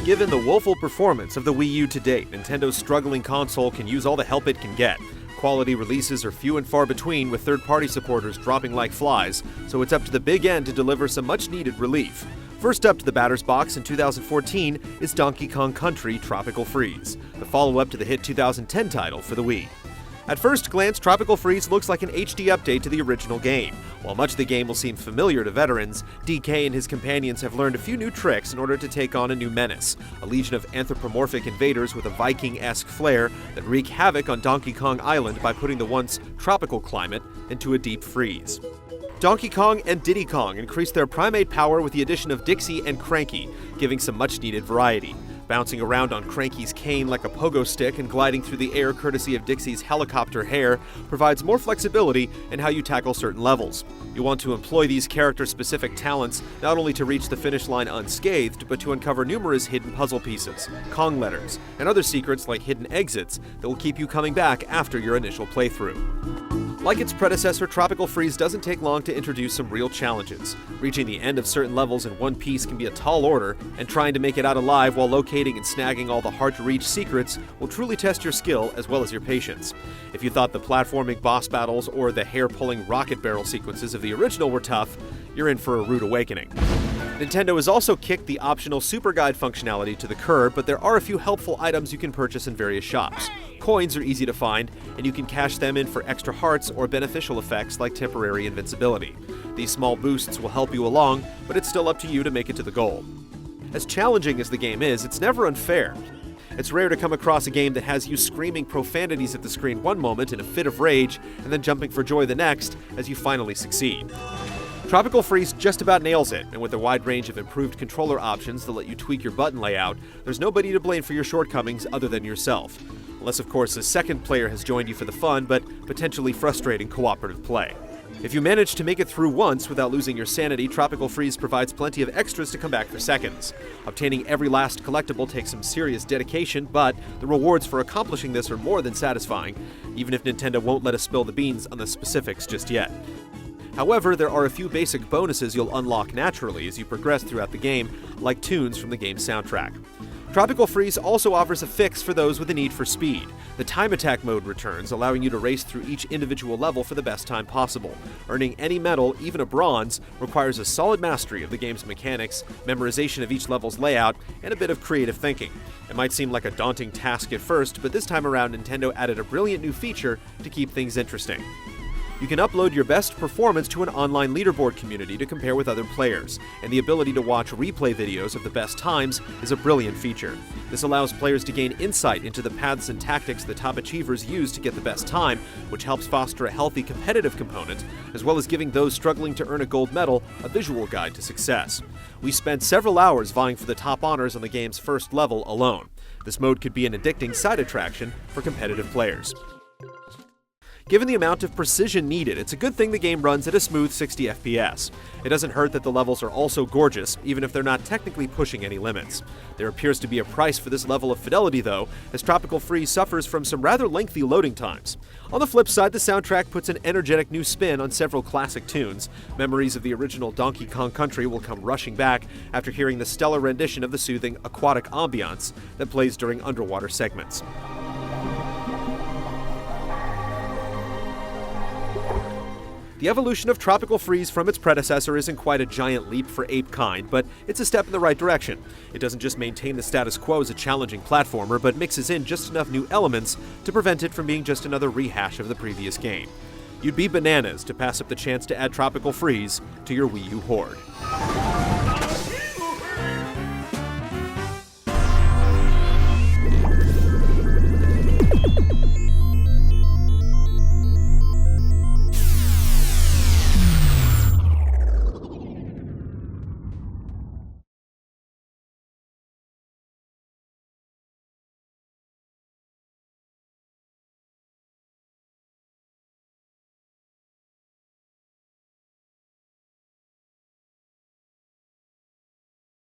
given the woeful performance of the Wii U to date, Nintendo's struggling console can use all the help it can get. Quality releases are few and far between, with third-party supporters dropping like flies, so it's up to the big end to deliver some much-needed relief. First up to the batter's box in 2014 is Donkey Kong Country Tropical Freeze, the follow-up to the hit 2010 title for the Wii. At first glance, Tropical Freeze looks like an HD update to the original game. While much of the game will seem familiar to veterans, DK and his companions have learned a few new tricks in order to take on a new menace, a legion of anthropomorphic invaders with a Viking-esque flair that wreak havoc on Donkey Kong Island by putting the once tropical climate into a deep freeze. Donkey Kong and Diddy Kong increase their primate power with the addition of Dixie and Cranky, giving some much-needed variety. Bouncing around on Cranky's cane like a pogo stick and gliding through the air courtesy of Dixie's helicopter hair provides more flexibility in how you tackle certain levels. You want to employ these character-specific talents not only to reach the finish line unscathed, but to uncover numerous hidden puzzle pieces, Kong letters, and other secrets like hidden exits that will keep you coming back after your initial playthrough. Like its predecessor, Tropical Freeze doesn't take long to introduce some real challenges. Reaching the end of certain levels in one piece can be a tall order, and trying to make it out alive while locating and snagging all the hard-to-reach secrets will truly test your skill as well as your patience. If you thought the platforming boss battles or the hair-pulling rocket barrel sequences of the original were tough, you're in for a rude awakening. Nintendo has also kicked the optional Super Guide functionality to the curb, but there are a few helpful items you can purchase in various shops. Coins are easy to find, and you can cash them in for extra hearts or beneficial effects like temporary invincibility. These small boosts will help you along, but it's still up to you to make it to the goal. As challenging as the game is, it's never unfair. It's rare to come across a game that has you screaming profanities at the screen one moment in a fit of rage, and then jumping for joy the next as you finally succeed. Tropical Freeze just about nails it, and with a wide range of improved controller options that let you tweak your button layout, there's nobody to blame for your shortcomings other than yourself. Unless, of course, a second player has joined you for the fun, but potentially frustrating cooperative play. If you manage to make it through once without losing your sanity, Tropical Freeze provides plenty of extras to come back for seconds. Obtaining every last collectible takes some serious dedication, but the rewards for accomplishing this are more than satisfying, even if Nintendo won't let us spill the beans on the specifics just yet. However, there are a few basic bonuses you'll unlock naturally as you progress throughout the game, like tunes from the game's soundtrack. Tropical Freeze also offers a fix for those with a need for speed. The Time Attack mode returns, allowing you to race through each individual level for the best time possible. Earning any medal, even a bronze, requires a solid mastery of the game's mechanics, memorization of each level's layout, and a bit of creative thinking. It might seem like a daunting task at first, but this time around Nintendo added a brilliant new feature to keep things interesting. You can upload your best performance to an online leaderboard community to compare with other players, and the ability to watch replay videos of the best times is a brilliant feature. This allows players to gain insight into the paths and tactics the top achievers use to get the best time, which helps foster a healthy competitive component, as well as giving those struggling to earn a gold medal a visual guide to success. We spent several hours vying for the top honors on the game's first level alone. This mode could be an addicting side attraction for competitive players. Given the amount of precision needed, it's a good thing the game runs at a smooth 60 FPS. It doesn't hurt that the levels are also gorgeous, even if they're not technically pushing any limits. There appears to be a price for this level of fidelity, though, as Tropical Freeze suffers from some rather lengthy loading times. On the flip side, the soundtrack puts an energetic new spin on several classic tunes. Memories of the original Donkey Kong Country will come rushing back after hearing the stellar rendition of the soothing aquatic ambiance that plays during underwater segments. The evolution of Tropical Freeze from its predecessor isn't quite a giant leap for ape kind, but it's a step in the right direction. It doesn't just maintain the status quo as a challenging platformer, but mixes in just enough new elements to prevent it from being just another rehash of the previous game. You'd be bananas to pass up the chance to add Tropical Freeze to your Wii U hoard.